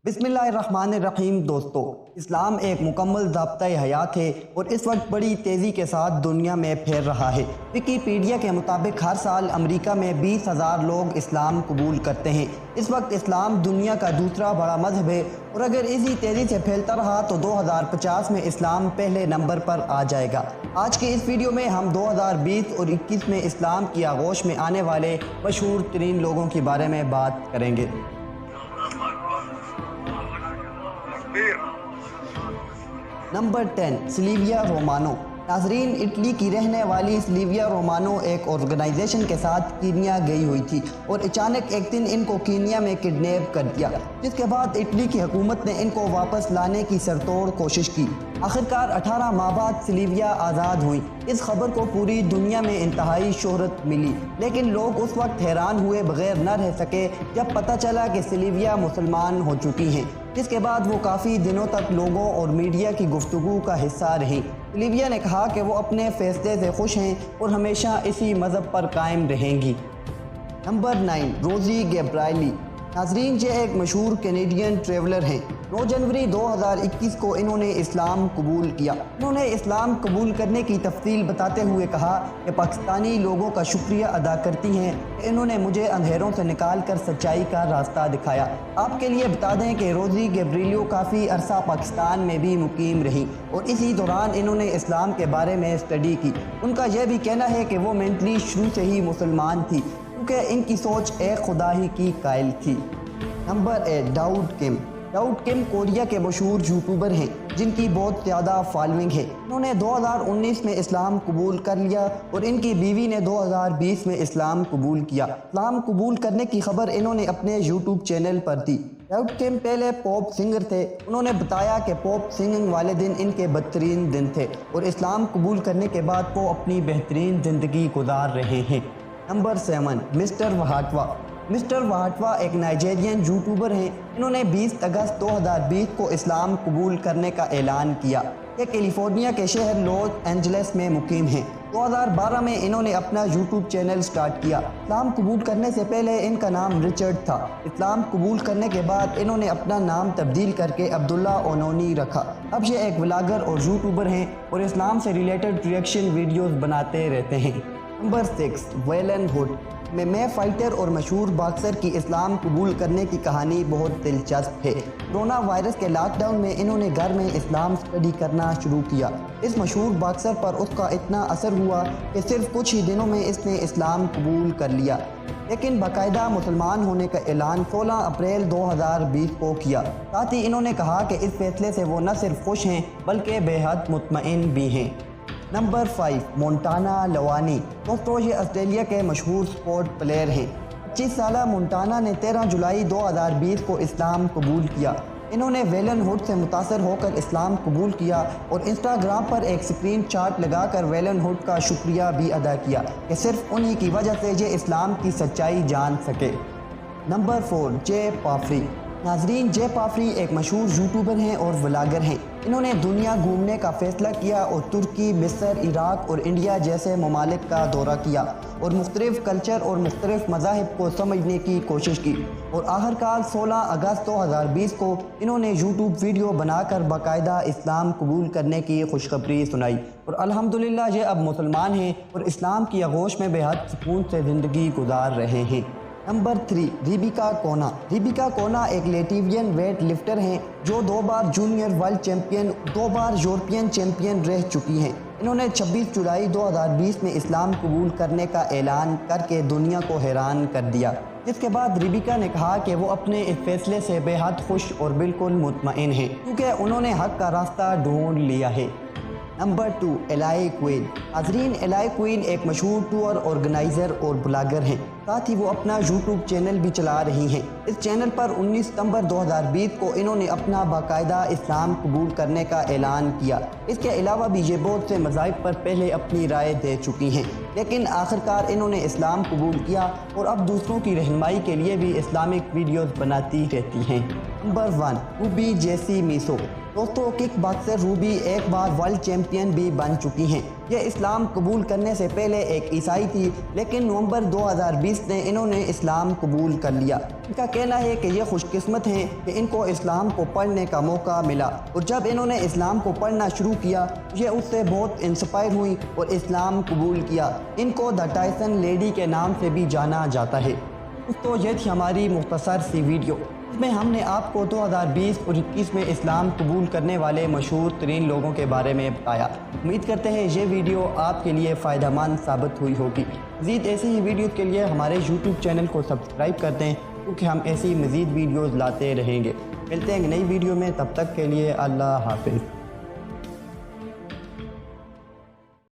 बिस्मिल्लाहिर्रहमानिर्रहीम। दोस्तों, इस्लाम एक मुकम्मल ज़ाब्ता-ए हयात है और इस वक्त बड़ी तेज़ी के साथ दुनिया में फैल रहा है। विकिपीडिया के मुताबिक हर साल अमेरिका में 20,000 लोग इस्लाम कबूल करते हैं। इस वक्त इस्लाम दुनिया का दूसरा बड़ा मजहब है और अगर इसी तेज़ी से फैलता रहा तो 2050 में इस्लाम पहले नंबर पर आ जाएगा। आज के इस वीडियो में हम 2020 और 21 में इस्लाम की आगोश में आने वाले मशहूर तरीन लोगों के बारे में बात करेंगे। Number 10, Silvia Romano. नाजरीन, इटली की रहने वाली सिल्विया रोमानो एक ऑर्गेनाइजेशन के साथ कीनिया गई हुई थी और अचानक एक दिन इनको कीनिया में किडनैप कर दिया, जिसके बाद इटली की हुकूमत ने इनको वापस लाने की सरतोड़ कोशिश की। आखिरकार 18 माह बाद सिल्विया आज़ाद हुई। इस खबर को पूरी दुनिया में इंतहाई शोहरत मिली, लेकिन लोग उस वक्त हैरान हुए बगैर न रह सके जब पता चला कि सिल्विया मुसलमान हो चुकी हैं, जिसके बाद वो काफ़ी दिनों तक लोगों और मीडिया की गुफ्तगू का हिस्सा रही। सिल्विया ने कहा कि वो अपने फैसले से खुश हैं और हमेशा इसी मज़हब पर कायम रहेंगी। नंबर 9, रोजी गैब्रिएली। नाजरीन, ये एक मशहूर कैनेडियन ट्रैवलर हैं। 9 जनवरी 2021 को इन्होंने इस्लाम कबूल किया। इन्होंने इस्लाम कबूल करने की तफसील बताते हुए कहा कि पाकिस्तानी लोगों का शुक्रिया अदा करती हैं कि इन्होंने मुझे अंधेरों से निकाल कर सच्चाई का रास्ता दिखाया। आपके लिए बता दें कि रोजी गैब्रिएली काफ़ी अरसा पाकिस्तान में भी मुकीम रही और इसी दौरान इन्होंने इस्लाम के बारे में स्टडी की। उनका यह भी कहना है कि वो मेंटली शुरू से ही मुसलमान थी क्योंकि इनकी सोच एक खुदा ही की कायल थी। नंबर 8, दाऊद किम। दाऊद किम कोरिया के मशहूर यूट्यूबर हैं जिनकी बहुत ज़्यादा फॉलोइंग है। इन्होंने 2019 में इस्लाम कबूल कर लिया और इनकी बीवी ने 2020 में इस्लाम कबूल किया। इस्लाम कबूल करने की खबर इन्होंने अपने यूट्यूब चैनल पर दी। दाऊद किम पहले पॉप सिंगर थे। उन्होंने बताया कि पॉप सिंगिंग वाले दिन इनके बदतरीन दिन थे और इस्लाम कबूल करने के बाद वो अपनी बेहतरीन ज़िंदगी गुजार रहे हैं। नंबर 7, मिस्टर वहाटवा। मिस्टर वहाटवा एक नाइजीरियन यूट्यूबर हैं। इन्होंने 20 अगस्त 2020 को इस्लाम कबूल करने का ऐलान किया। ये कैलिफोर्निया के शहर लॉस एंजलिस में मुकीम हैं। 2012 में इन्होंने अपना यूट्यूब चैनल स्टार्ट किया। इस्लाम कबूल करने से पहले इनका नाम रिचर्ड था। इस्लाम कबूल करने के बाद इन्होंने अपना नाम तब्दील करके अब्दुल्ला ओनोनी रखा। अब ये एक व्लॉगर और यूट्यूबर हैं और इस्लाम से रिलेटेड रिएक्शन वीडियोज़ बनाते रहते हैं। Number 6, Velan hood. में फाइटर और मशहूर बॉक्सर की इस्लाम कबूल करने की कहानी बहुत दिलचस्प है। कोरोना वायरस के लॉकडाउन में इन्होंने घर में इस्लाम स्टडी करना शुरू किया। इस मशहूर बॉक्सर पर उसका इतना असर हुआ कि सिर्फ कुछ ही दिनों में इसने इस्लाम कबूल कर लिया, लेकिन बाकायदा मुसलमान होने का ऐलान 16 अप्रैल 2020 को किया। साथ ही इन्होंने कहा कि इस फैसले से वो न सिर्फ खुश हैं बल्कि बेहद मुतमईन भी हैं। Number 5, Montana Lavani. दोस्तों, ये ऑस्ट्रेलिया के मशहूर स्पोर्ट प्लेयर हैं। 25 साला मोंटाना ने 13 जुलाई 2020 को इस्लाम कबूल किया। इन्होंने वेलन हुड से मुतासर होकर इस्लाम कबूल किया और इंस्टाग्राम पर एक स्क्रीन शॉट लगाकर वेलन हुड का शुक्रिया भी अदा किया कि सिर्फ उन्हीं की वजह से ये इस्लाम की सच्चाई जान सके। नंबर 4, जे पाफरी। नाजरीन, जे पाफरी एक मशहूर यूट्यूबर हैं और व्लॉगर हैं। इन्होंने दुनिया घूमने का फैसला किया और तुर्की, मिस्र, इराक और इंडिया जैसे ममालिक का दौरा किया और मुख्तलिफ कल्चर और मुख्तलिफ मज़ाहिब को समझने की कोशिश की और आखिरकार 16 अगस्त 2020 को इन्होंने यूट्यूब वीडियो बनाकर बाकायदा इस्लाम कबूल करने की खुशखबरी सुनाई और अल्हम्दुलिल्लाह ये अब मुसलमान हैं और इस्लाम की आगोश में बेहद सुकून से ज़िंदगी गुजार रहे हैं। नंबर 3, रिबिका कोना। रिबिका कोना एक लेटिवियन वेट लिफ्टर हैं जो 2 बार जूनियर वर्ल्ड चैंपियन, 2 बार यूरोपियन चैंपियन रह चुकी हैं। इन्होंने 26 जुलाई 2020 में इस्लाम कबूल करने का ऐलान करके दुनिया को हैरान कर दिया, जिसके बाद रिबिका ने कहा कि वो अपने इस फैसले से बेहद खुश और बिल्कुल मुतमईन हैं क्योंकि उन्होंने हक का रास्ता ढूंढ लिया है। Number 2, ally queen. नाजरीन, एलाई क्वीन एक मशहूर टूर ऑर्गेनाइज़र और ब्लॉगर हैं। साथ ही वो अपना यूट्यूब चैनल भी चला रही हैं। इस चैनल पर 19 सितंबर 2020 को इन्होंने अपना बाकायदा इस्लाम कबूल करने का ऐलान किया। इसके अलावा भी ये बहुत से मज़ाहिब पर पहले अपनी राय दे चुकी हैं, लेकिन आखिरकार इन्होंने इस्लाम कबूल किया और अब दूसरों की रहनुमाई के लिए भी इस्लामिक वीडियोज़ बनाती रहती हैं। नंबर 1, रूबी जेसी मिसो। दोस्तों, किक बॉक्सर रूबी एक बार वर्ल्ड चैंपियन भी बन चुकी हैं। ये इस्लाम कबूल करने से पहले एक ईसाई थी, लेकिन नवंबर 2020 में इन्होंने इस्लाम कबूल कर लिया। ان کا کہنا ہے کہ یہ خوش قسمت ہیں کہ ان کو اسلام کو پڑھنے کا موقع ملا، اور جب انہوں نے اسلام کو پڑھنا شروع کیا یہ اس سے بہت انسپائر ہوئی اور اسلام قبول کیا۔ ان کو دا ٹائسن لیڈی کے نام سے بھی جانا جاتا ہے۔ تو یہ تھی ہماری مختصر سی ویڈیو، اس میں ہم نے آپ کو 2020 اور 2021 میں اسلام قبول کرنے والے مشہور ترین لوگوں کے بارے میں بتایا۔ امید کرتے ہیں یہ ویڈیو آپ کے لیے فائدہ مند ثابت ہوئی ہوگی۔ مزید ایسی ہی ویڈیوز کے لیے ہمارے YouTube چینل کو سبسکرائب کر دیں، کیونکہ ہم ایسی مزید ویڈیوز لاتے رہیں گے۔ ملتے ہیں ایک نئی ویڈیو میں، تب تک کے لیے اللہ حافظ۔